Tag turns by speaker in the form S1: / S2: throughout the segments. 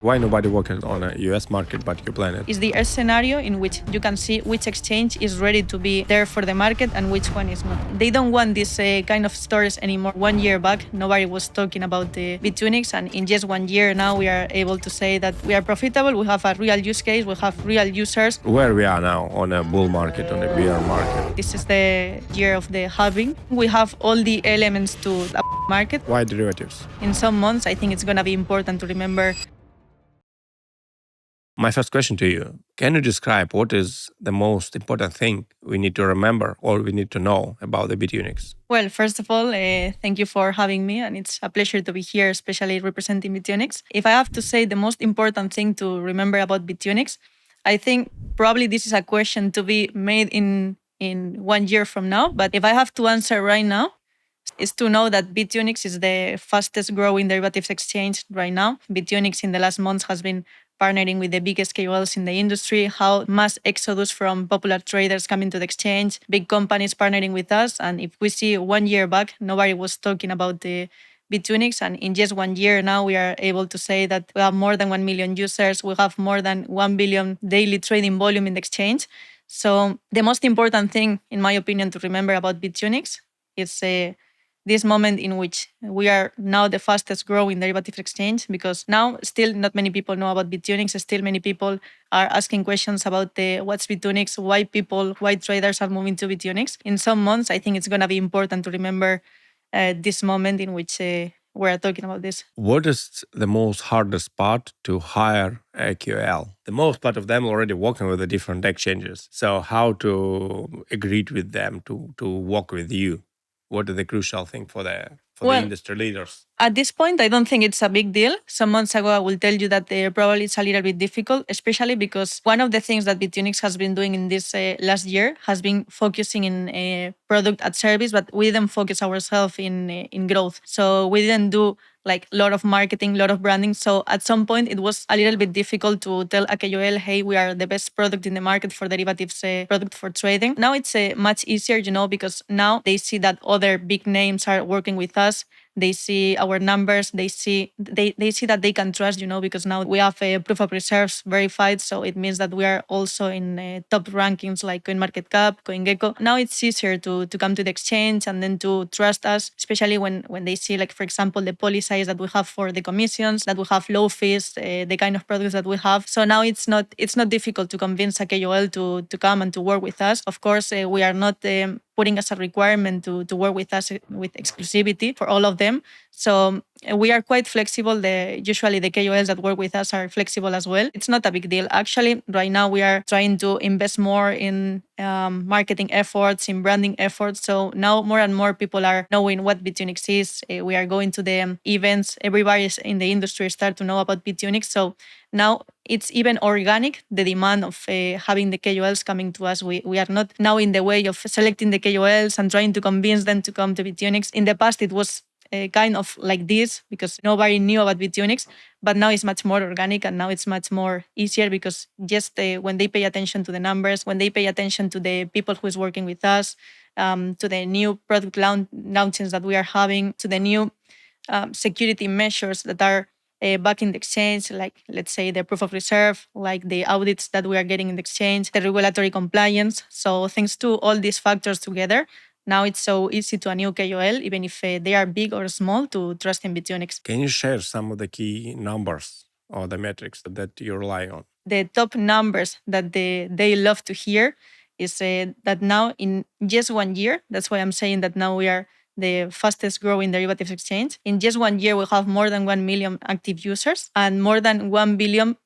S1: Why nobody working on a US market but you plan it?
S2: Is the scenario in which you can see which exchange is ready to be there for the market and which one is not. They don't want these kind of stories anymore. 1 year back, nobody was talking about the Bitunix, and in just 1 year now, we are able to say that we are profitable, we have a real use case, we have real users.
S1: Where we are now, on a bull market, on a bear market?
S2: This is the year of the halving. We have all the elements to the market.
S1: Why derivatives?
S2: In some months, I think it's going to be important to remember.
S1: My first question to you, can you describe what is the most important thing we need to remember or we need to know about the Bitunix?
S2: Well, first of all, thank you for having me, and it's a pleasure to be here, especially representing Bitunix. If I have to say the most important thing to remember about Bitunix, I think probably this is a question to be made in 1 year from now. But if I have to answer right now, is to know that Bitunix is the fastest growing derivatives exchange right now. Bitunix in the last months has been partnering with the biggest KOLs in the industry, how mass exodus from popular traders coming to the exchange, big companies partnering with us. And if we see 1 year back, nobody was talking about the Bitunix, and in just 1 year now, we are able to say that we have more than 1 million users. We have more than 1 billion daily trading volume in the exchange. So the most important thing, in my opinion, to remember about Bitunix is this moment in which we are now the fastest growing derivatives exchange, because now still not many people know about Bitunix. Still many people are asking questions about what's Bitunix, why traders are moving to Bitunix. In some months, I think it's going to be important to remember this moment in which we're talking about this.
S1: What is the most hardest part to hire a QL? The most part of them already working with the different exchanges. So how to agree with them to work with you? What is the crucial thing for the industry leaders?
S2: At this point, I don't think it's a big deal. Some months ago, I will tell you that probably it's a little bit difficult, especially because one of the things that Bitunix has been doing in this last year has been focusing in product at service, but we didn't focus ourselves in growth. So we didn't do like a lot of marketing, a lot of branding. So at some point, it was a little bit difficult to tell a KOL, hey, we are the best product in the market for derivatives, product for trading. Now it's much easier, because now they see that other big names are working with us. They see our numbers. They see that they can trust, because now we have a proof of reserves verified. So it means that we are also in top rankings like CoinMarketCap, CoinGecko. Now it's easier to come to the exchange and then to trust us, especially when they see, like, for example, the policies that we have for the commissions, that we have low fees, the kind of products that we have. So now it's not difficult to convince a KOL to come and to work with us. Of course, we are not putting as a requirement to work with us with exclusivity for all of them. So we are quite flexible. Usually the KOLs that work with us are flexible as well. It's not a big deal. Actually, right now we are trying to invest more in marketing efforts, in branding efforts. So now more and more people are knowing what Bitunix is. We are going to the events. Everybody in the industry start to know about Bitunix. So now it's even organic, the demand of having the KOLs coming to us. We are not now in the way of selecting the KOLs and trying to convince them to come to Bitunix. In the past, it was kind of like this because nobody knew about Bitunix, but now it's much more organic and now it's much more easier because just when they pay attention to the numbers, when they pay attention to the people who is working with us, to the new product launches that we are having, to the new security measures that are back in the exchange, like let's say the proof of reserve, like the audits that we are getting in the exchange, the regulatory compliance. So thanks to all these factors together, now it's so easy to a new KOL, even if they are big or small, to trust in Bitunix.
S1: Can you share some of the key numbers or the metrics that you rely on?
S2: The top numbers that they love to hear is that now in just 1 year, that's why I'm saying that now we are the fastest growing derivatives exchange. In just 1 year, we have more than 1 million active users and more than 1 billion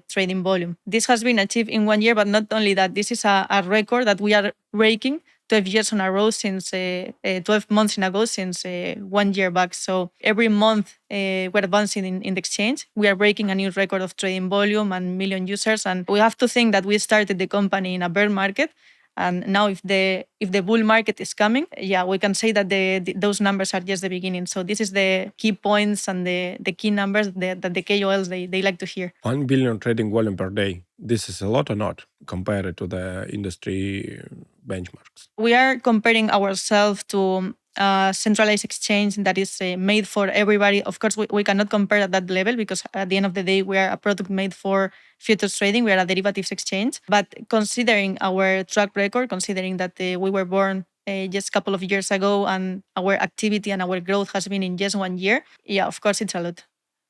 S2: trading volume. This has been achieved in 1 year, but not only that, this is a record that we are breaking 12 years in a row since 12 months in a row since 1 year back. So every month we're advancing in the exchange. We are breaking a new record of trading volume and million users. And we have to think that we started the company in a bear market. And now if the bull market is coming, we can say that those numbers are just the beginning. So this is the key points and the key numbers that the KOLs, they like to hear.
S1: 1 billion trading volume per day. This is a lot or not compared to the industry benchmarks?
S2: We are comparing ourselves to centralized exchange that is made for everybody. Of course, we cannot compare at that level because at the end of the day, we are a product made for futures trading. We are a derivatives exchange. But considering our track record, considering that we were born just a couple of years ago and our activity and our growth has been in just 1 year, yeah, of course, it's a lot.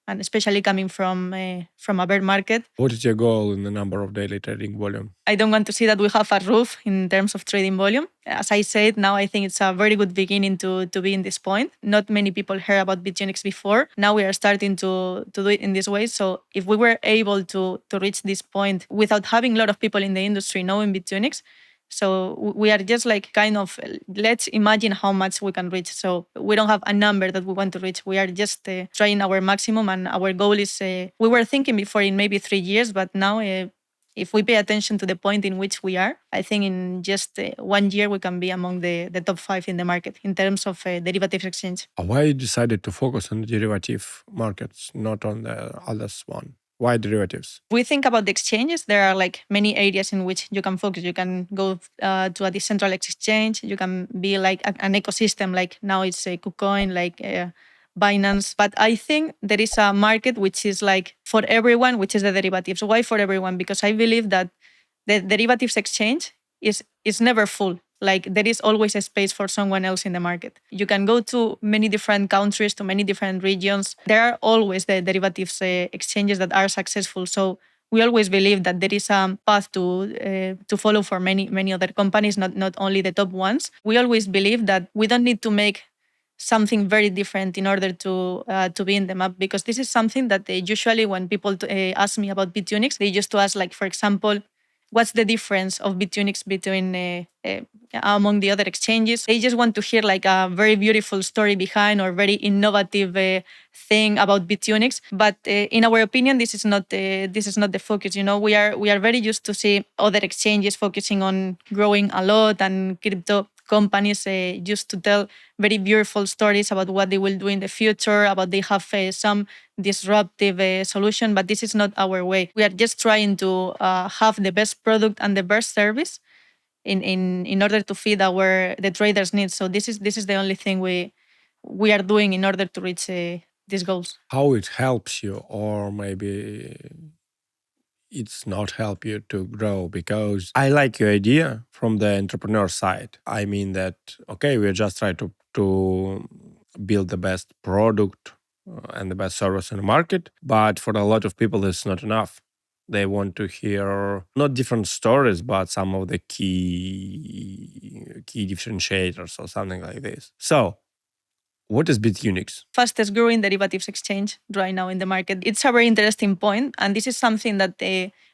S2: And especially coming from a bear market.
S1: What is your goal in the number of daily trading volume?
S2: I don't want to see that we have a roof in terms of trading volume. As I said, now I think it's a very good beginning to be in this point. Not many people heard about Bitunix before. Now we are starting to do it in this way. So if we were able to reach this point without having a lot of people in the industry knowing Bitunix, so we are just like kind of, let's imagine how much we can reach. So we don't have a number that we want to reach. We are just trying our maximum, and our goal is, we were thinking before in maybe 3 years, but now if we pay attention to the point in which we are, I think in just 1 year we can be among the top 5 in the market in terms of derivatives exchange.
S1: Why you decided to focus on the derivative markets, not on the others one? Why derivatives?
S2: We think about the exchanges. There are like many areas in which you can focus. You can go to a decentralized exchange. You can be like an ecosystem, like now it's a KuCoin, like Binance. But I think there is a market which is like for everyone, which is the derivatives. Why for everyone? Because I believe that the derivatives exchange is never full. Like there is always a space for someone else in the market. You can go to many different countries, to many different regions. There are always the derivatives exchanges that are successful. So we always believe that there is a path to follow for many other companies, not only the top ones. We always believe that we don't need to make something very different in order to be in the map, because this is something that usually when people ask me about Bitunix, they used to ask, like, for example, what's the difference of Bitunix between among the other exchanges? They just want to hear like a very beautiful story behind or very innovative thing about Bitunix. But in our opinion, this is not the focus. You know, we are very used to see other exchanges focusing on growing a lot, and crypto companies used to tell very beautiful stories about what they will do in the future, about they have some disruptive solution, but this is not our way. We are just trying to have the best product and the best service in order to feed the traders' needs. So this is the only thing we are doing in order to reach these goals.
S1: How it helps you, or maybe it's not help you to grow? Because I like your idea from the entrepreneur side. I mean that, okay, we just try to build the best product and the best service in the market, but for a lot of people it's not enough. They want to hear not different stories, but some of the key differentiators or something like this. So what is Bitunix?
S2: Fastest growing derivatives exchange right now in the market. It's a very interesting point, and this is something that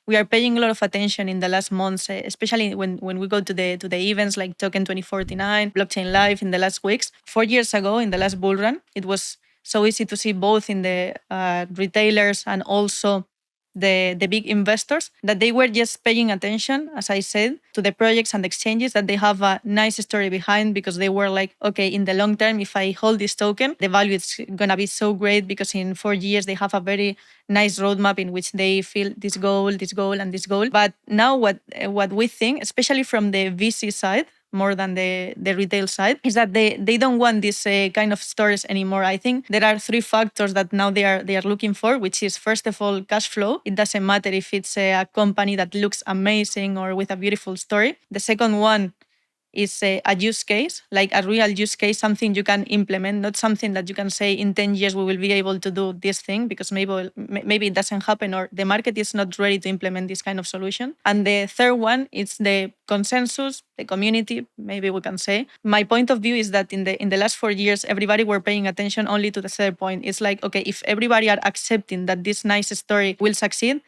S2: we are paying a lot of attention in the last months, especially when we go to the events like Token 2049, Blockchain Live in the last weeks. 4 years ago, in the last bull run, it was so easy to see both in the retailers and also the big investors that they were just paying attention, as I said, to the projects and exchanges that they have a nice story behind, because they were like, okay, in the long term, if I hold this token, the value is going to be so great, because in 4 years they have a very nice roadmap in which they feel this goal, and this goal. But now what we think, especially from the VC side, more than the retail side, is that they don't want these kind of stories anymore. I think there are 3 factors that now they are looking for, which is, first of all, cash flow. It doesn't matter if it's a company that looks amazing or with a beautiful story. The second one is a use case, like a real use case, something you can implement, not something that you can say in 10 years we will be able to do this thing, because maybe it doesn't happen, or the market is not ready to implement this kind of solution. And the third one is the consensus, the community, maybe we can say. My point of view is that in the last 4 years, everybody were paying attention only to the third point. It's like, okay, if everybody are accepting that this nice story will succeed,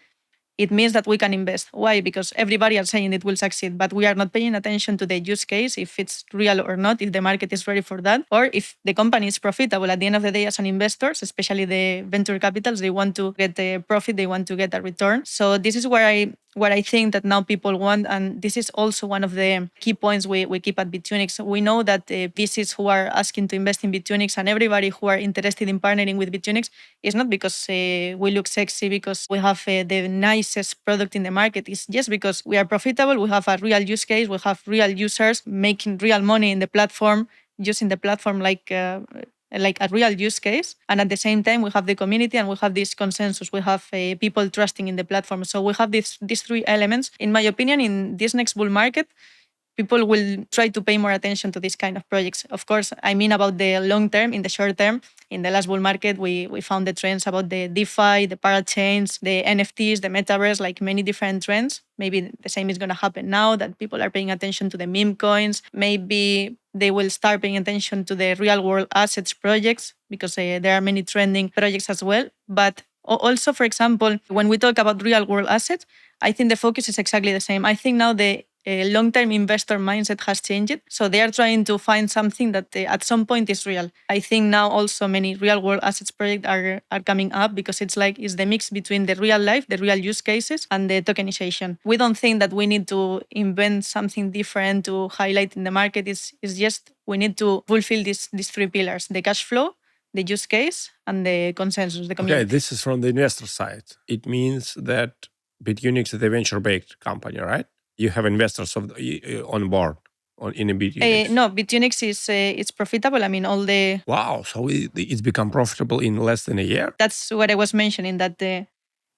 S2: it means that we can invest. Why? Because everybody is saying it will succeed, but we are not paying attention to the use case, if it's real or not, if the market is ready for that, or if the company is profitable. At the end of the day, as an investors, especially the venture capitals, they want to get a profit, they want to get a return. So this is what I think that now people want, and this is also one of the key points we keep at Bitunix. We know that the VCs who are asking to invest in Bitunix and everybody who are interested in partnering with Bitunix is not because we look sexy, because we have the nicest product in the market. It's just because we are profitable, we have a real use case, we have real users making real money in the platform, using the platform like a real use case. And at the same time, we have the community and we have this consensus. We have people trusting in the platform. So we have these three elements. In my opinion, in this next bull market, people will try to pay more attention to this kind of projects. Of course, I mean about the long term. In the short term, in the last bull market, we found the trends about the DeFi, the parachains, the NFTs, the metaverse, like many different trends. Maybe the same is going to happen now that people are paying attention to the meme coins. Maybe they will start paying attention to the real world assets projects because there are many trending projects as well. But also, for example, when we talk about real world assets, I think the focus is exactly the same. I think now the long-term investor mindset has changed. So they are trying to find something that at some point is real. I think now also many real-world assets projects are coming up because it's the mix between the real life, the real use cases, and the tokenization. We don't think that we need to invent something different to highlight in the market. It's just we need to fulfill these three pillars: the cash flow, the use case, and the consensus, the community.
S1: Okay, this is from the investor side. It means that Bitunix is a venture-backed company, right? You have investors on board in a Bitunix.
S2: No, Bitunix is it's profitable. I mean, all the
S1: Wow, so it's become profitable in less than a year.
S2: That's what I was mentioning. That the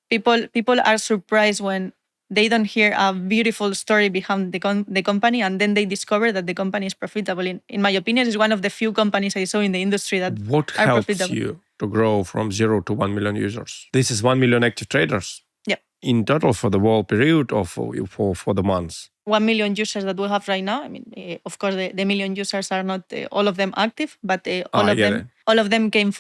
S2: people are surprised when they don't hear a beautiful story behind the company, and then they discover that the company is profitable. In my opinion, it's one of the few companies I saw in the industry that
S1: What
S2: are
S1: helps
S2: profitable.
S1: you to grow from 0 to 1 million users? This is 1 million active traders.
S2: Yeah.
S1: In total for the whole period or for the months?
S2: 1 million users that we have right now. I mean, of course, the million users are not all of them active, but all of them came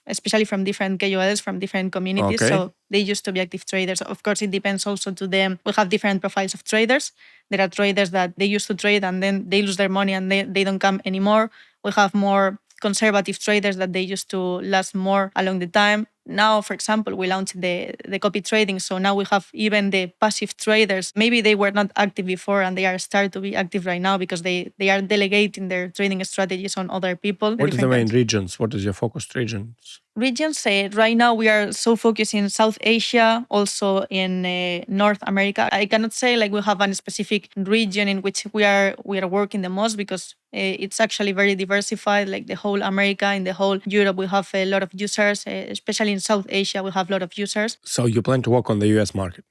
S2: especially from different KOLs, from different communities.
S1: Okay.
S2: So they used to be active traders. Of course, it depends also to them. We have different profiles of traders. There are traders that they used to trade and then they lose their money and they don't come anymore. We have more conservative traders that they used to last more along the time. Now, for example, we launched the copy trading. So now we have even the passive traders. Maybe they were not active before and they are starting to be active right now because they are delegating their trading strategies on other people.
S1: What is the main regions? What is your focused regions?
S2: Regions, right now we are so focused in South Asia, also in North America. I cannot say like we have a specific region in which we are working the most because it's actually very diversified. Like the whole America, in the whole Europe, we have a lot of users. Especially in South Asia, we have a lot of users.
S1: So you plan to work on the US market?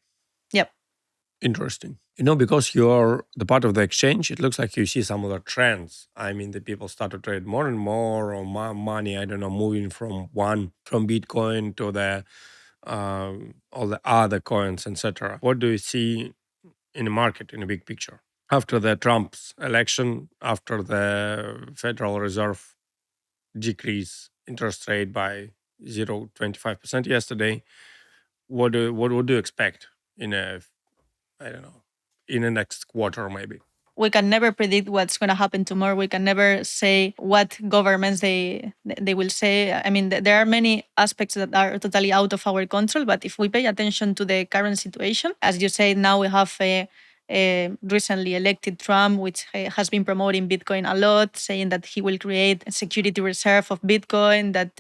S2: Yep.
S1: Interesting. Because you're the part of the exchange, it looks like you see some of the trends. I mean, the people start to trade more and more or money, I don't know, moving from Bitcoin to the all the other coins, etc. What do you see in the market in the big picture? After the Trump's election, after the Federal Reserve decrease interest rate by 0.25% yesterday, what do you expect in the next quarter maybe? We
S2: can never predict what's going to happen tomorrow. We can never say what governments they will say. I mean, there are many aspects that are totally out of our control. But if we pay attention to the current situation, as you say, now we have a recently elected Trump, which has been promoting Bitcoin a lot, saying that he will create a security reserve of Bitcoin, that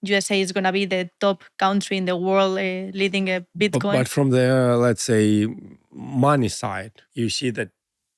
S2: USA is going to be the top country in the world leading Bitcoin.
S1: But from the, let's say, money side, you see that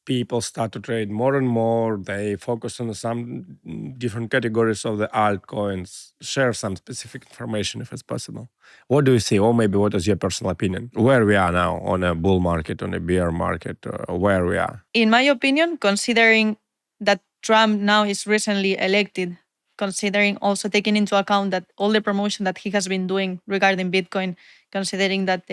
S1: people start to trade more and more. They focus on some different categories of the altcoins. Share some specific information if it's possible. What do you see? Or maybe what is your personal opinion? Where we are now on a bull market, on a bear market, where we are?
S2: In my opinion, considering that Trump now is recently elected, considering also taking into account that all the promotion that he has been doing regarding Bitcoin, considering that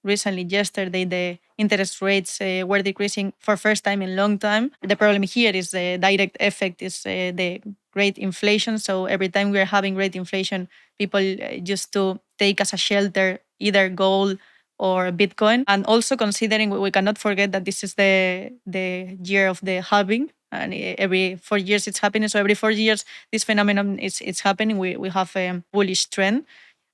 S2: recently, yesterday, the interest rates were decreasing for first time in a long time. The problem here is the direct effect is the great inflation. So every time we are having great inflation, people used to take as a shelter either gold or Bitcoin. And also considering we cannot forget that this is the year of the halving. And every 4 years it's happening. So every 4 years, this phenomenon is happening. We have a bullish trend.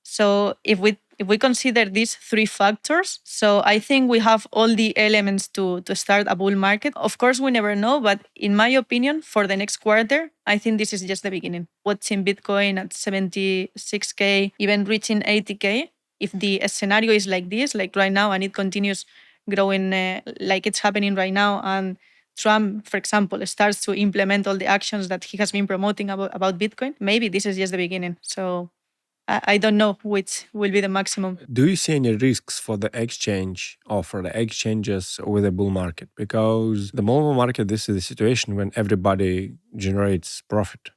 S2: So if we consider these three factors, so I think we have all the elements to start a bull market. Of course, we never know, but in my opinion, for the next quarter, I think this is just the beginning. Watching Bitcoin at 76K, even reaching 80K, if the scenario is like this, like right now, and it continues growing like it's happening right now, and Trump, for example, starts to implement all the actions that he has been promoting about Bitcoin, maybe this is just the beginning. So I don't know which will be the maximum.
S1: Do you see any risks for the exchange or for the exchanges with the bull market? Because the bull market, this is the situation when everybody generates profit,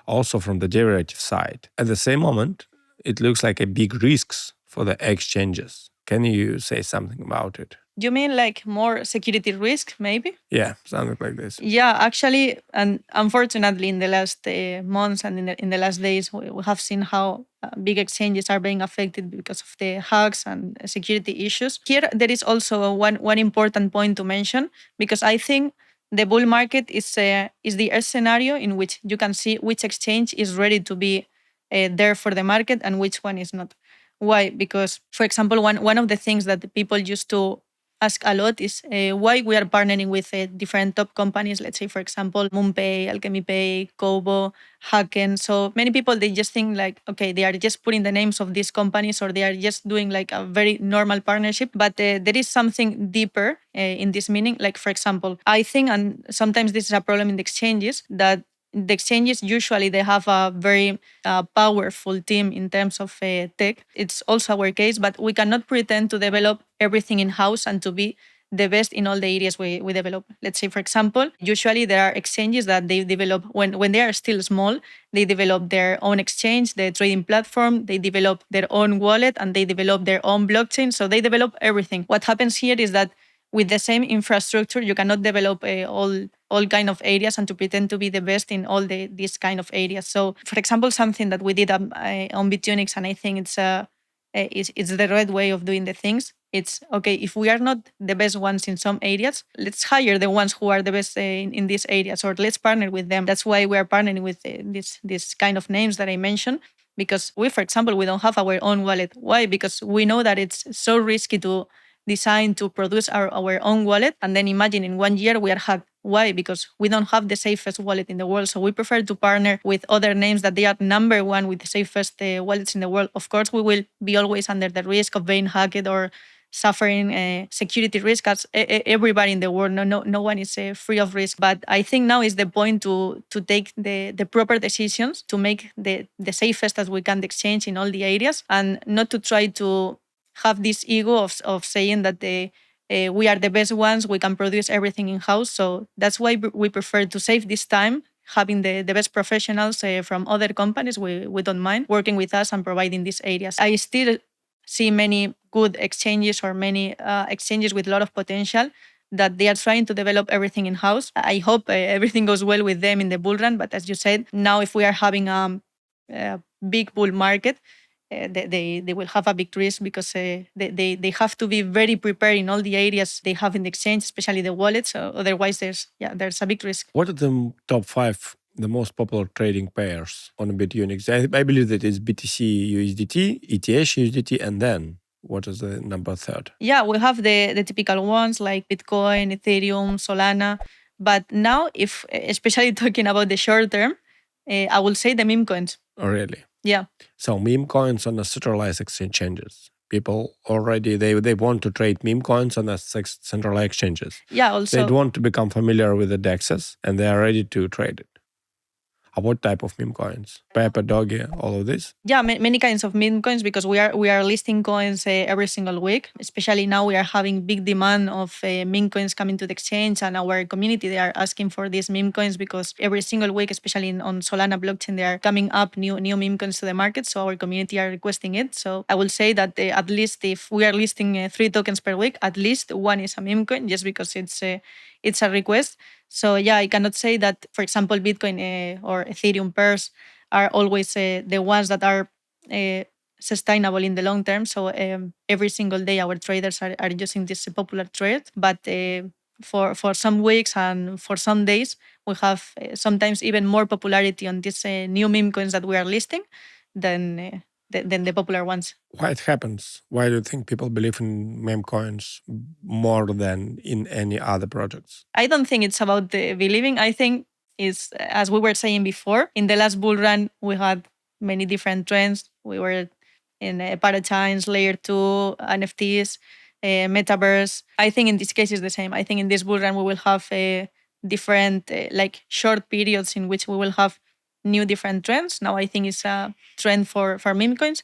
S1: also from the derivative side. At the same moment, it looks like a big risks for the exchanges. Can you say something about it?
S2: You mean like more security risk, maybe?
S1: Yeah, something like this.
S2: Yeah, actually, and unfortunately, in the last months and in the last days, we have seen how big exchanges are being affected because of the hacks and security issues. Here, there is also one important point to mention, because I think the bull market is the scenario in which you can see which exchange is ready to be there for the market and which one is not. Why? Because, for example, one of the things that the people used to ask a lot is why we are partnering with different top companies. Let's say, for example, MoonPay, AlchemyPay, Kobo, Hacken. So many people, they just think like, okay, they are just putting the names of these companies, or they are just doing like a very normal partnership. But there is something deeper in this meaning. Like, for example, I think, and sometimes this is a problem in the exchanges, that the exchanges usually they have a very powerful team in terms of tech. It's also our case, but we cannot pretend to develop everything in house and to be the best in all the areas we develop. Let's say, for example, usually there are exchanges that they develop when they are still small. They develop their own exchange, the trading platform, they develop their own wallet, and they develop their own blockchain. So they develop everything. What happens here is that with the same infrastructure, you cannot develop all kind of areas and to pretend to be the best in all these kind of areas. So, for example, something that we did on Bitunix, and I think it's the right way of doing the things. It's okay, if we are not the best ones in some areas, let's hire the ones who are the best in these areas, or let's partner with them. That's why we are partnering with this kind of names that I mentioned. Because we, for example, we don't have our own wallet. Why? Because we know that it's so risky to design to produce our own wallet, and then imagine in 1 year we are hacked. Why? Because we don't have the safest wallet in the world. So we prefer to partner with other names that they are number one with the safest wallets in the world. Of course, we will be always under the risk of being hacked or suffering security risk, as everybody in the world. No one is free of risk. But I think now is the point to take the proper decisions to make the safest as we can the exchange in all the areas, and not to try to have this ego of saying that we are the best ones, we can produce everything in house. So that's why we prefer to save this time, having the best professionals from other companies. We don't mind working with us and providing these areas. I still see many good exchanges, or many exchanges with a lot of potential, that they are trying to develop everything in house. I hope everything goes well with them in the bull run. But as you said, now if we are having a big bull market, they will have a big risk, because they have to be very prepared in all the areas they have in the exchange, especially the wallets. Otherwise, there's a big risk.
S1: What are the top five, the most popular trading pairs on Bitunix? I believe that it's BTC USDT, ETH USDT, and then what is the number third?
S2: Yeah, we have the typical ones like Bitcoin, Ethereum, Solana. But now, if especially talking about the short term, I will say the meme coins.
S1: Oh, really?
S2: Yeah.
S1: So meme coins on the centralized exchanges. People already they want to trade meme coins on the centralized exchanges.
S2: Yeah, also
S1: They want to become familiar with the DEXs and they are ready to trade it. What type of meme coins? Pepper, Doggy, all of this?
S2: Yeah, many kinds of meme coins, because we are listing coins every single week. Especially now, we are having big demand of meme coins coming to the exchange, and our community, they are asking for these meme coins, because every single week, especially on Solana blockchain, they are coming up new meme coins to the market. So our community are requesting it. So I will say that at least if we are listing 3 tokens per week, at least one is a meme coin, just because it's a request. So yeah, I cannot say that, for example, Bitcoin or Ethereum pairs are always the ones that are sustainable in the long term. So every single day, our traders are using this popular trade. But for some weeks and for some days, we have sometimes even more popularity on these new meme coins that we are listing than the popular ones.
S1: Why it happens? Why do you think people believe in meme coins more than in any other projects?
S2: I don't think it's about the believing. I think it's, as we were saying before, in the last bull run, we had many different trends. We were in parachains, layer 2, NFTs, metaverse. I think in this case it's the same. I think in this bull run, we will have different like short periods in which we will have new different trends. Now I think it's a trend for meme coins.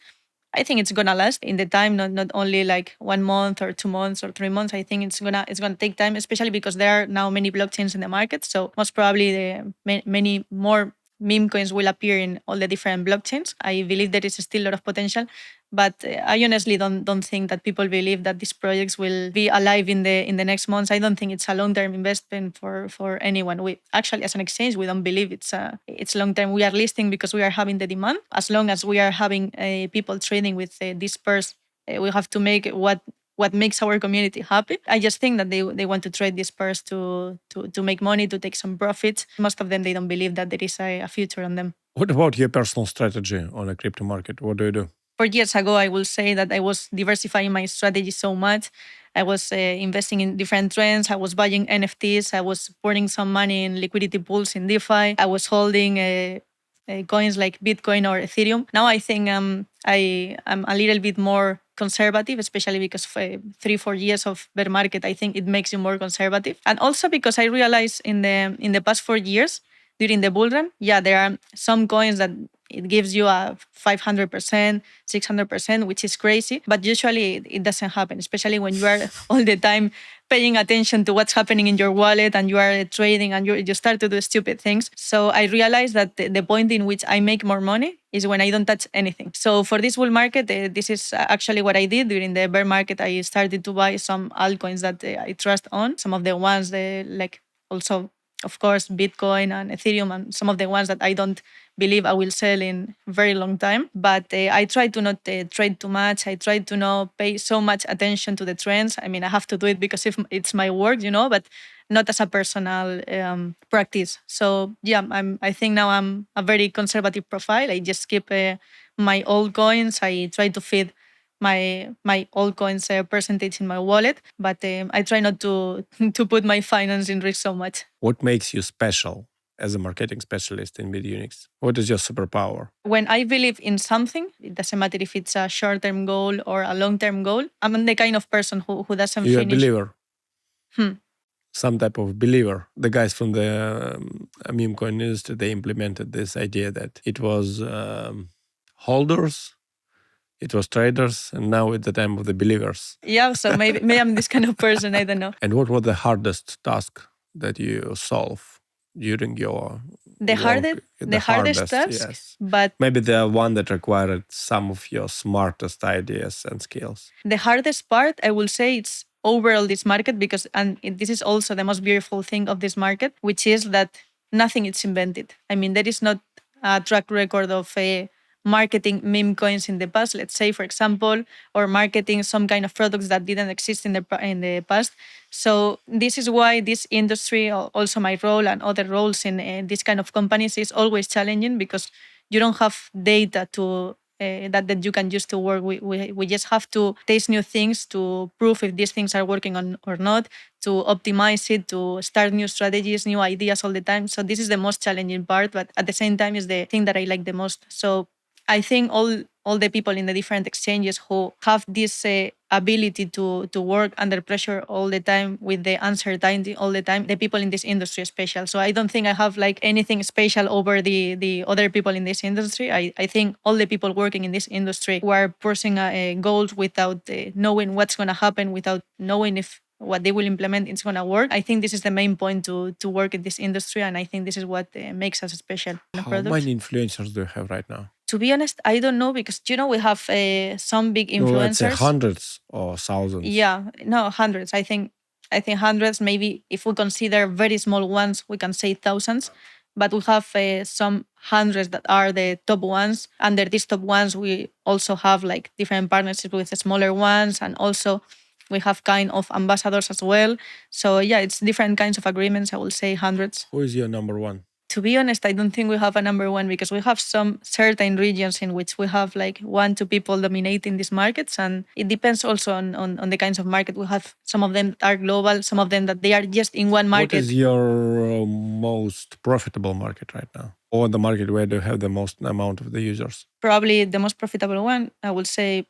S2: I think it's gonna last in the time, not only like 1 month or 2 months or 3 months. I think it's gonna take time, especially because there are now many blockchains in the market. So most probably many more meme coins will appear in all the different blockchains. I believe there is still a lot of potential, but I honestly don't think that people believe that these projects will be alive in the next months. I don't think it's a long term investment for anyone. We actually, as an exchange, we don't believe it's long term. We are listing because we are having the demand. As long as we are having people trading with these pairs, we have to make what makes our community happy. I just think that they want to trade these pairs to make money, to take some profits. Most of them, they don't believe that there is a future on them.
S1: What about your personal strategy on a crypto market? What do you do?
S2: 4 years ago, I will say that I was diversifying my strategy so much. I was investing in different trends. I was buying NFTs. I was putting some money in liquidity pools in DeFi. I was holding coins like Bitcoin or Ethereum. Now I think I'm a little bit more conservative, especially because for 3-4 years of bear market, I think it makes you more conservative. And also because I realized in the past 4 years, during the bull run, yeah, there are some coins that it gives you a 500%, 600%, which is crazy. But usually it doesn't happen, especially when you are all the time paying attention to what's happening in your wallet and you are trading and you start to do stupid things. So I realized that the point in which I make more money is when I don't touch anything. So for this bull market, this is actually what I did. During the bear market, I started to buy some altcoins that I trust on. Some of the ones like also, of course, Bitcoin and Ethereum, and some of the ones that I don't believe I will sell in very long time. But I try to not trade too much. I try to not pay so much attention to the trends. I mean, I have to do it because if it's my work, but not as a personal practice. So yeah, I think now I'm a very conservative profile. I just keep my old coins. I try to feed my old coins percentage in my wallet, but I try not to to put my finance in risk so much.
S1: What makes you special as a marketing specialist in Bitunix? What is your superpower?
S2: When I believe in something, it doesn't matter if it's a short-term goal or a long-term goal. I'm the kind of person who doesn't
S1: You're a
S2: finish.
S1: believer.
S2: Hmm.
S1: Some type of believer. The guys from the meme coin industry, they implemented this idea that it was holders, it was traders, and now it's the time of the believers.
S2: Yeah, so maybe I'm this kind of person. I don't know.
S1: And what was the hardest task that you solve during your
S2: The hardest task,
S1: yes.
S2: but
S1: Maybe the one that required some of your smartest ideas and skills.
S2: the hardest part, I will say, it's overall this market because, this is also the most beautiful thing of this market, which is that nothing is invented. I mean, there is not a track record of marketing meme coins in the past, let's say, for example, or marketing some kind of products that didn't exist in the past. So this is why this industry, also my role and other roles in this kind of companies, is always challenging because you don't have data to that you can use to work. We just have to taste new things to prove if these things are working on or not, to optimize it, to start new strategies, new ideas all the time. So this is the most challenging part, but at the same time is the thing that I like the most. So I think all the people in the different exchanges who have this ability to work under pressure all the time with the uncertainty all the time, the people in this industry are special. So I don't think I have like anything special over the other people in this industry. I think all the people working in this industry who are pursuing goals without knowing what's going to happen, without knowing if what they will implement is going to work. I think this is the main point to work in this industry, and I think this is what makes us special.
S1: How many influencers do you have right now?
S2: To be honest, I don't know because we have some big
S1: No, let's say
S2: influencers.
S1: hundreds or thousands.
S2: Yeah, no, hundreds. I think hundreds. Maybe if we consider very small ones, we can say thousands. But we have some hundreds that are the top ones. Under these top ones, we also have like different partnerships with the smaller ones, and also we have kind of ambassadors as well. So yeah, it's different kinds of agreements. I will say hundreds.
S1: Who is your number one?
S2: To be honest, I don't think we have a number one because we have some certain regions in which we have like 1-2 people dominating these markets. And it depends also on the kinds of market. We have some of them that are global, some of them that they are just in one market.
S1: What is your most profitable market right now? Or the market where you have the most amount of the users?
S2: Probably the most profitable one, I would say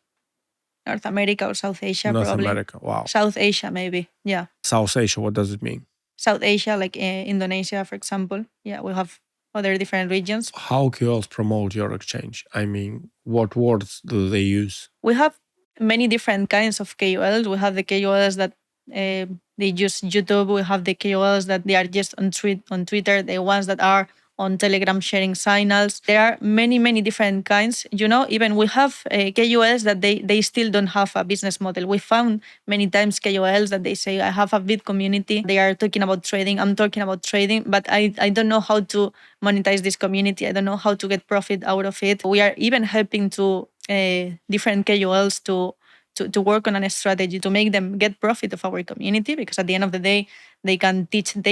S2: North America or South Asia.
S1: North
S2: probably.
S1: America, wow.
S2: South Asia, maybe. Yeah.
S1: South Asia, what does it mean?
S2: South Asia, like Indonesia, for example. Yeah, we have other different regions.
S1: How KOLs promote your exchange? I mean, what words do they use?
S2: We have many different kinds of KOLs. We have the KOLs that they use YouTube. We have the KOLs that they are just on Twitter. The ones that are on Telegram sharing signals. There are many, many different kinds. Even we have KOLs that they still don't have a business model. We found many times KOLs that they say, I have a big community. They are talking about trading. I'm talking about trading, but I don't know how to monetize this community. I don't know how to get profit out of it. We are even helping to different KOLs to work on a strategy to make them get profit of our community, because at the end of the day they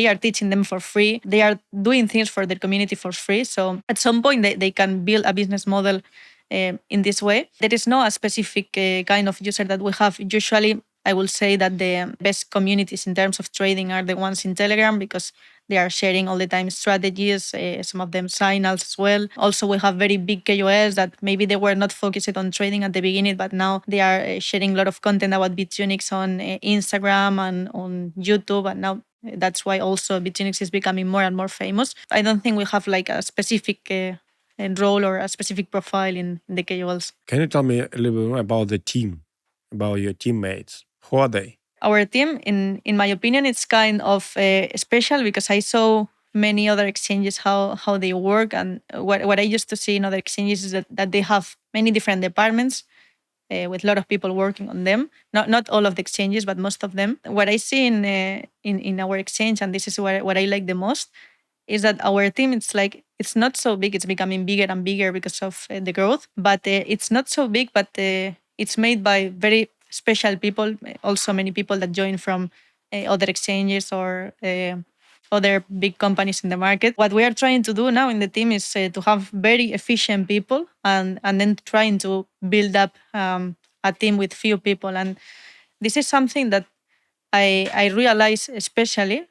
S2: are teaching them for free. They are doing things for their community for free. So at some point they can build a business model in this way. There is no a specific kind of user that we have. Usually I will say that the best communities in terms of trading are the ones in Telegram, because they are sharing all the time strategies, some of them signals as well. Also, we have very big KOLs that maybe they were not focused on trading at the beginning, but now they are sharing a lot of content about Bitunix on Instagram and on YouTube. And now that's why also Bitunix is becoming more and more famous. I don't think we have like a specific role or a specific profile in the KOLs.
S1: Can you tell me a little bit more about the team, about your teammates? Who are they?
S2: Our team, in my opinion, it's kind of special, because I saw many other exchanges how they work, and what I used to see in other exchanges is that they have many different departments with a lot of people working on them. Not all of the exchanges, but most of them. What I see in our exchange, and this is what I like the most, is that our team, it's not so big. It's becoming bigger and bigger because of the growth, but it's not so big, but it's made by very special people. Also many people that join from other exchanges or other big companies in the market. What we are trying to do now in the team is to have very efficient people, and then trying to build up a team with few people. And this is something that I realize, especially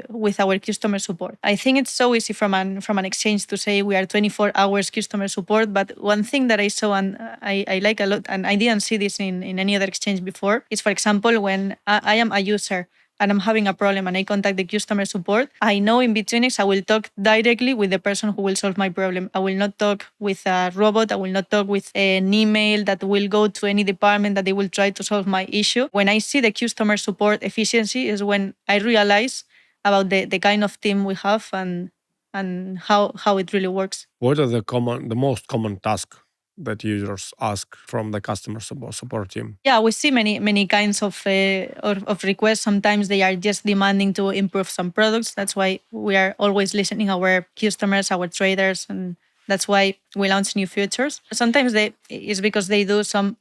S2: with our customer support. I think it's so easy from an exchange to say we are 24 hours customer support, but one thing that I saw and I like a lot, and I didn't see this in any other exchange before, is, for example, when I am a user and I'm having a problem and I contact the customer support, I know in Bitunix I will talk directly with the person who will solve my problem. I will not talk with a robot. I will not talk with an email that will go to any department that they will try to solve my issue. When I see the customer support efficiency is when I realize about the kind of team we have and how it really works.
S1: What are the most common tasks that users ask from the customer support team?
S2: Yeah, we see many kinds of requests. Sometimes they are just demanding to improve some products. That's why we are always listening our customers, our traders, and that's why we launch new features. Sometimes it's because they do some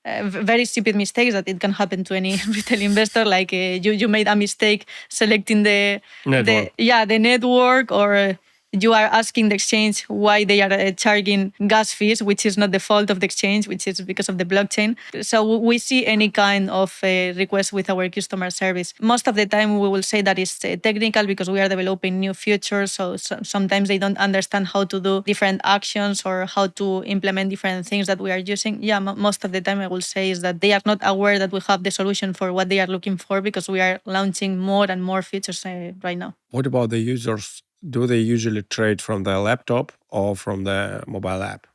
S2: very stupid mistakes that it can happen to any retail investor. Like you made a mistake selecting
S1: Network.
S2: the network, or you are asking the exchange why they are charging gas fees, which is not the fault of the exchange, which is because of the blockchain. So we see any kind of request with our customer service. Most of the time we will say that it's technical, because we are developing new features. So sometimes they don't understand how to do different actions or how to implement different things that we are using. Yeah, most of the time I will say is that they are not aware that we have the solution for what they are looking for, because we are launching more and more features right now.
S1: What about the users? Do they usually trade from the laptop or from the mobile app?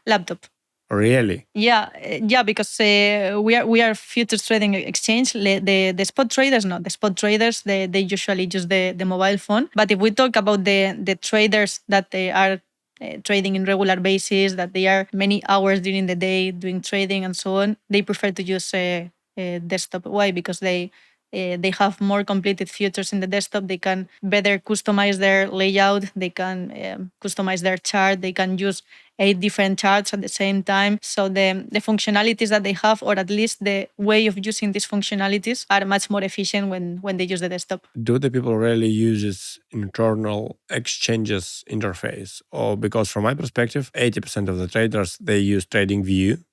S2: Laptop.
S1: Really?
S2: Yeah, because we are futures trading exchange. The spot traders, not the spot traders. They usually use the mobile phone. But if we talk about the traders that they are trading in regular basis, that they are many hours during the day doing trading and so on, they prefer to use desktop. Why? Because they have more completed features in the desktop. They can better customize their layout. They can customize their chart. They can use 8 different charts at the same time. So the functionalities that they have, or at least the way of using these functionalities, are much more efficient when they use the desktop.
S1: Do the people really use its internal exchanges interface? Or because from my perspective, 80% of the traders, they use TradingView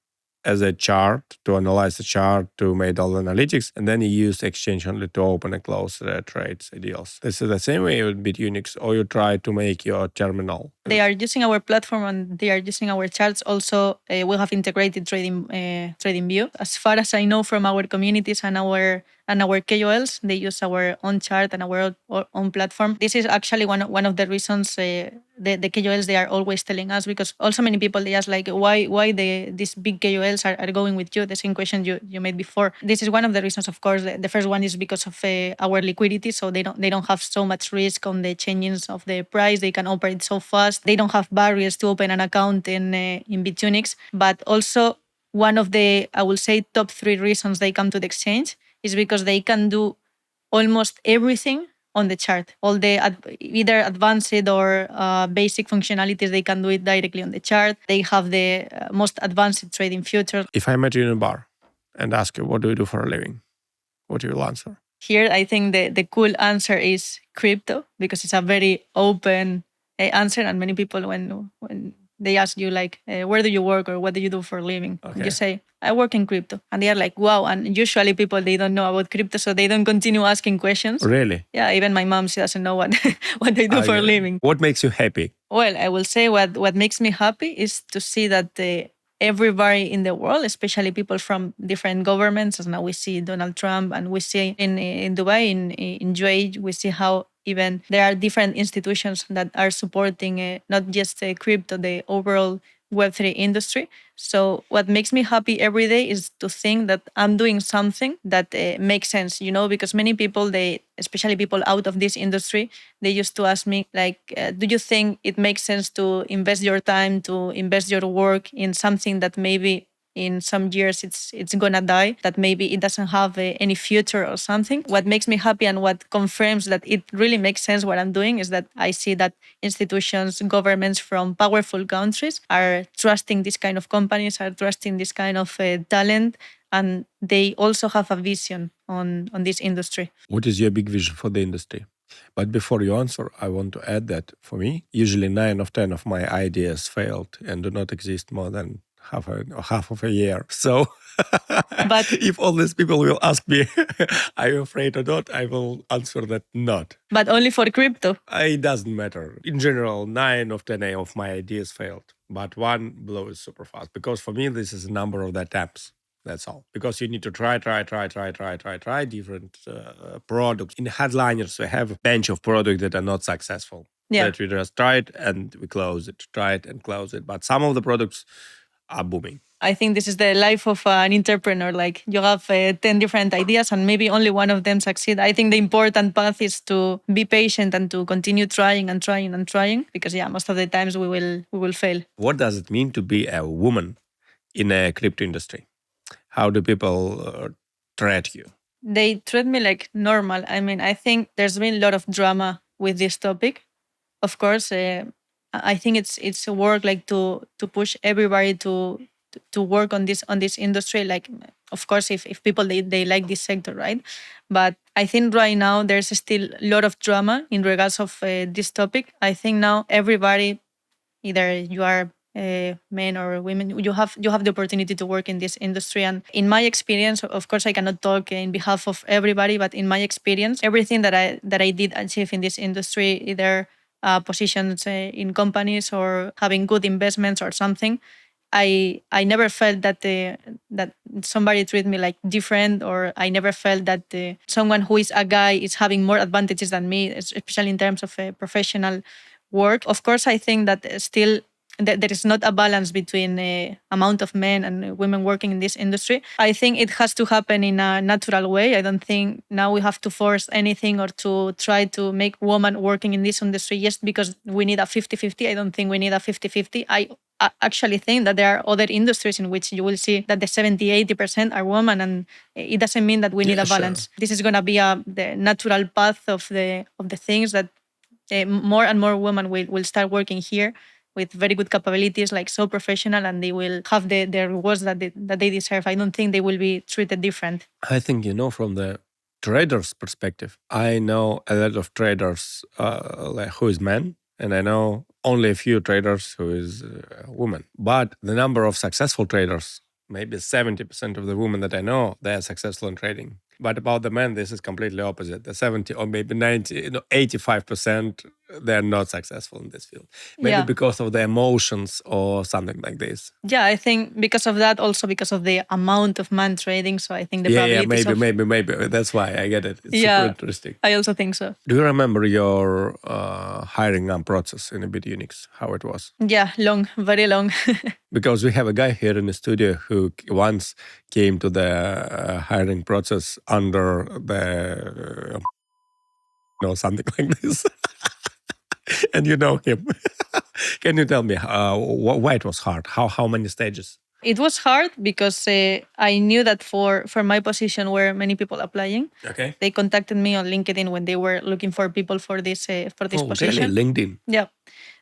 S1: as a chart to analyze the chart, to make all the analytics, and then you use exchange only to open and close the trades, deals. This is the same way with Bitunix, or you try to make your terminal.
S2: They are using our platform and they are using our charts. Also, we have integrated trading view. As far as I know from our communities and our and our KOLs, they use our own chart and our own platform. This is actually one of the reasons the KOLs, they are always telling us, because also many people, they ask like, why these big KOLs are going with you? The same question you made before. This is one of the reasons, of course. The first one is because of our liquidity, so they don't have so much risk on the changes of the price. They can operate so fast. They don't have barriers to open an account in Bitunix. But also, one of the, I will say, top 3 reasons they come to the exchange is because they can do almost everything on the chart. All the either advanced or basic functionalities, they can do it directly on the chart. They have the most advanced trading futures.
S1: If I met you in a bar and ask you, what do you do for a living? What will you answer?
S2: Here, I think the cool answer is crypto, because it's a very open answer, and many people, when they ask you like, where do you work or what do you do for a living?
S1: Okay.
S2: You say, I work in crypto. And they are like, wow. And usually people, they don't know about crypto, so they don't continue asking questions.
S1: Really?
S2: Yeah, even my mom, she doesn't know what, what they do for a living.
S1: What makes you happy?
S2: Well, I will say what makes me happy is to see that everybody in the world, especially people from different governments, as now we see Donald Trump, and we see in Dubai, in UAE, we see how even there are different institutions that are supporting not just crypto, the overall Web3 industry. So what makes me happy every day is to think that I'm doing something that makes sense, because many people, especially people out of this industry, they used to ask me like, do you think it makes sense to invest your time, to invest your work in something that maybe in some years it's gonna die, that maybe it doesn't have any future or something? What makes me happy and what confirms that it really makes sense what I'm doing is that I see that institutions, governments from powerful countries are trusting this kind of companies, are trusting this kind of talent, and they also have a vision on this industry.
S1: What is your big vision for the industry? But before you answer, I want to add that for me, usually 9 of 10 of my ideas failed and do not exist more than half of a year. So
S2: But
S1: if all these people will ask me, are you afraid or not? I will answer that not.
S2: But only for crypto.
S1: It doesn't matter. In general, 9 of 10 of my ideas failed, but one blows super fast. Because for me, this is a number of the attempts. That's all. Because you need to try different products. In headliners, we have a bunch of products that are not successful.
S2: Yeah.
S1: That we just try it and we close it, try it and close it. But some of the products are booming.
S2: I think this is the life of an entrepreneur. Like, you have 10 different ideas and maybe only one of them succeed. I think the important path is to be patient and to continue trying and trying and trying, because most of the times we will fail.
S1: What does it mean to be a woman in a crypto industry? How do people treat you?
S2: They treat me like normal. I mean, I think there's been a lot of drama with this topic. Of course, I think it's a work like to push everybody to work on this industry. Like, of course, if people they like this sector, right? But I think right now there's still a lot of drama in regards of this topic. I think now everybody, either you are men or women, you have the opportunity to work in this industry. And in my experience, of course, I cannot talk in behalf of everybody, but in my experience, everything that I did achieve in this industry, either positions in companies or having good investments or something, I never felt that that somebody treated me like different, or I never felt that someone who is a guy is having more advantages than me, especially in terms of professional work. Of course, I think that still there is not a balance between the amount of men and women working in this industry. I think it has to happen in a natural way. I don't think now we have to force anything or to try to make women working in this industry just because we need a 50-50. I don't think we need a 50-50. I actually think that there are other industries in which you will see that the 70-80% are women, and it doesn't mean that we need a balance. Sure. This is going to be the natural path of the things, that more and more women will start working here with very good capabilities, like so professional, and they will have the rewards that they deserve. I don't think they will be treated different.
S1: I think, from the traders' perspective, I know a lot of traders like who is men, and I know only a few traders who is women. But the number of successful traders, maybe 70% of the women that I know, they are successful in trading. But about the men, this is completely opposite. The 70 or maybe 90, 85% they're not successful in this field. Maybe
S2: Yeah.
S1: because of the emotions or something like this.
S2: Yeah, I think because of that, also because of the amount of man trading. So I think the
S1: Yeah,
S2: probabilities
S1: maybe,
S2: of
S1: maybe. That's why I get it. It's super
S2: yeah,
S1: interesting.
S2: I also think so.
S1: Do you remember your hiring process in a bit Unix? How it was?
S2: Yeah, long, very long.
S1: Because we have a guy here in the studio who once came to the hiring process under the something like this, and you know him. Can you tell me why it was hard? How many stages?
S2: It was hard because I knew that for my position were many people applying.
S1: Okay.
S2: They contacted me on LinkedIn when they were looking for people for this
S1: Oh, really?
S2: position.
S1: LinkedIn.
S2: Yeah.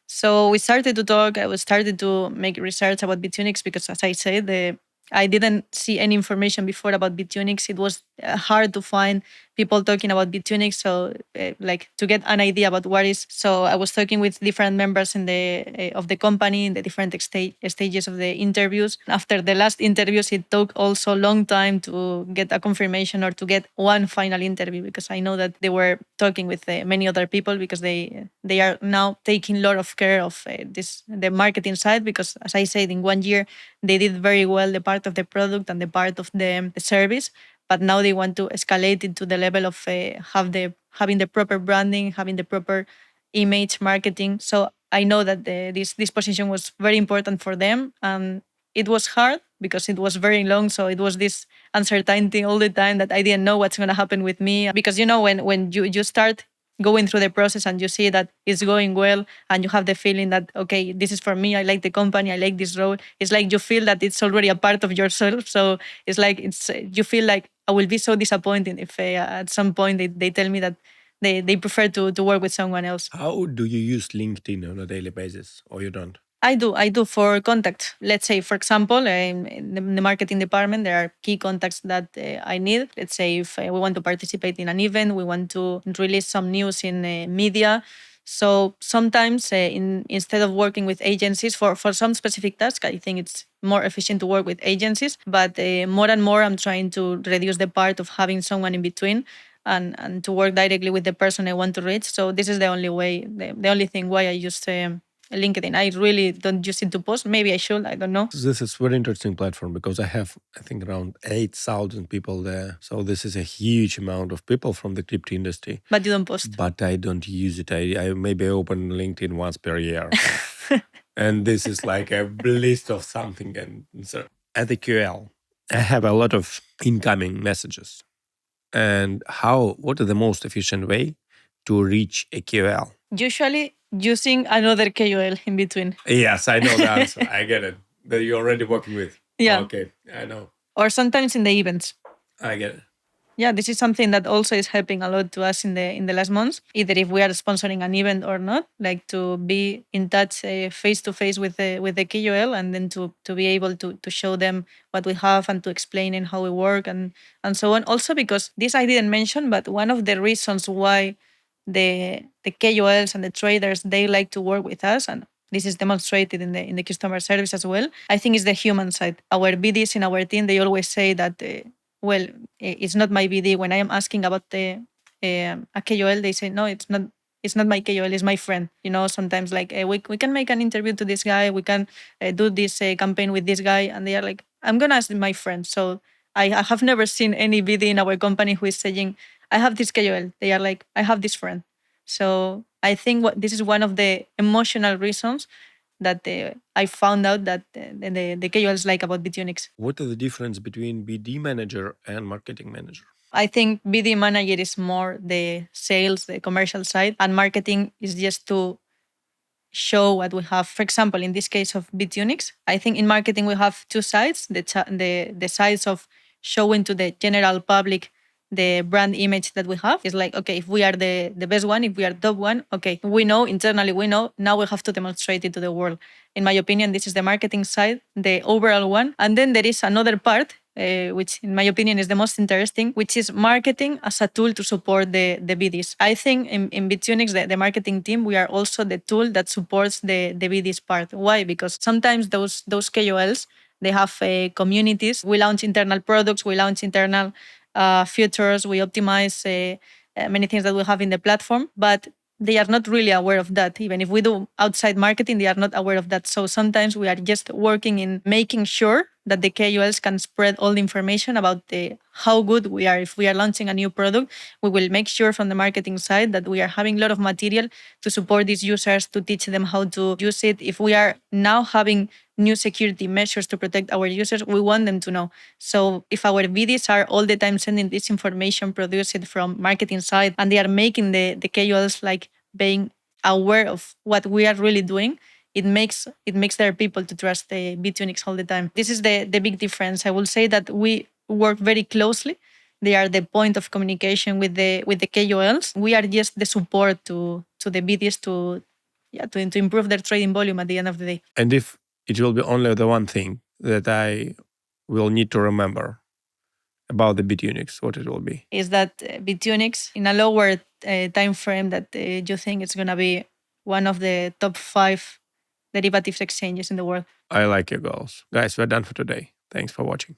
S2: So we started to talk. I was started to make research about Bitunix because, as I said, I didn't see any information before about Bitunix. It was hard to find people talking about Bitunix. So, like to get an idea about what is. So I was talking with different members in the of the company in the different stages of the interviews. After the last interviews, it took also a long time to get a confirmation or to get one final interview because I know that they were talking with many other people because they are now taking a lot of care of the marketing side because, as I said, in 1 year they did very well the part of the product and the part of the service, but now they want to escalate it to the level of having the proper branding, having the proper image marketing. So I know that this position was very important for them, and it was hard because it was very long. So it was this uncertainty all the time that I didn't know what's going to happen with me because when you start going through the process and you see that it's going well and you have the feeling that okay, this is for me, I like the company, I like this role, it's like you feel that it's already a part of yourself. So it's like it's you feel like I will be so disappointed if at some point they tell me that they prefer to work with someone else.
S1: How do you use LinkedIn on a daily basis, or you don't?
S2: I do for contact. Let's say, for example, in the marketing department, there are key contacts that I need. Let's say if we want to participate in an event, we want to release some news in media. So sometimes, instead of working with agencies for some specific task, I think it's more efficient to work with agencies. But more and more, I'm trying to reduce the part of having someone in between and to work directly with the person I want to reach. So this is the only way, the only thing why I use LinkedIn. I really don't use it to post. Maybe I should. I don't know.
S1: This is very interesting platform because I have, I think, around 8,000 people there. So this is a huge amount of people from the crypto industry.
S2: But you don't post.
S1: But I don't use it. I maybe open LinkedIn once per year. And this is like a list of something. And so at the QL, I have a lot of incoming messages. And what is the most efficient way to reach a QL?
S2: Usually using another KOL in between.
S1: Yes, I know the answer. I get it. That you're already working with.
S2: Yeah.
S1: Okay, I know.
S2: Or sometimes in the events.
S1: I get it.
S2: Yeah, this is something that also is helping a lot to us in the last months. Either if we are sponsoring an event or not, like to be in touch face to face with the KOL, and then to be able to show them what we have and to explain in how we work and so on. Also because this I didn't mention, but one of the reasons why the KOLs and the traders they like to work with us, and this is demonstrated in the customer service as well, I think is the human side. Our BDs in our team, they always say that well, it's not my BD. When I am asking about a KOL, they say, no, it's not my KOL, it's my friend. Sometimes like we can make an interview to this guy, we can do this campaign with this guy, and they are like, I'm gonna ask my friend. So I have never seen any BD in our company who is saying, I have this KOL. They are like, I have this friend. So I think this is one of the emotional reasons that I found out that the KOLs like about Bitunix.
S1: What is the difference between BD manager and marketing manager?
S2: I think BD manager is more the sales, the commercial side, and marketing is just to show what we have. For example, in this case of Bitunix, I think in marketing we have two sides: the sides of showing to the general public the brand image that we have. It's like, okay, if we are the best one, if we are top one, okay, we know internally, we know, now we have to demonstrate it to the world. In my opinion, this is the marketing side, the overall one. And then there is another part, which in my opinion is the most interesting, which is marketing as a tool to support the BDs. I think in Bitunix, the marketing team, we are also the tool that supports the BDs part. Why? Because sometimes those KOLs, they have communities. We launch internal products, we launch internal features, we optimize many things that we have in the platform. But they are not really aware of that. Even if we do outside marketing, they are not aware of that. So sometimes we are just working in making sure that the KOLs can spread all the information about how good we are. If we are launching a new product, we will make sure from the marketing side that we are having a lot of material to support these users, to teach them how to use it. If we are now having new security measures to protect our users, we want them to know. So if our VDs are all the time sending this information produced from marketing side, and they are making the KOLs like being aware of what we are really doing, it makes their people to trust the Bitunix all the time. This is the big difference. I will say that we work very closely. They are the point of communication with the KOLs. We are just the support to the BDs to improve their trading volume at the end of the day.
S1: And if it will be only the one thing that I will need to remember about the Bitunix, what it will be?
S2: Is that Bitunix in a lower time frame that you think it's going to be one of the top 5 derivatives exchanges in the world.
S1: I like your goals. Guys, we're done for today. Thanks for watching.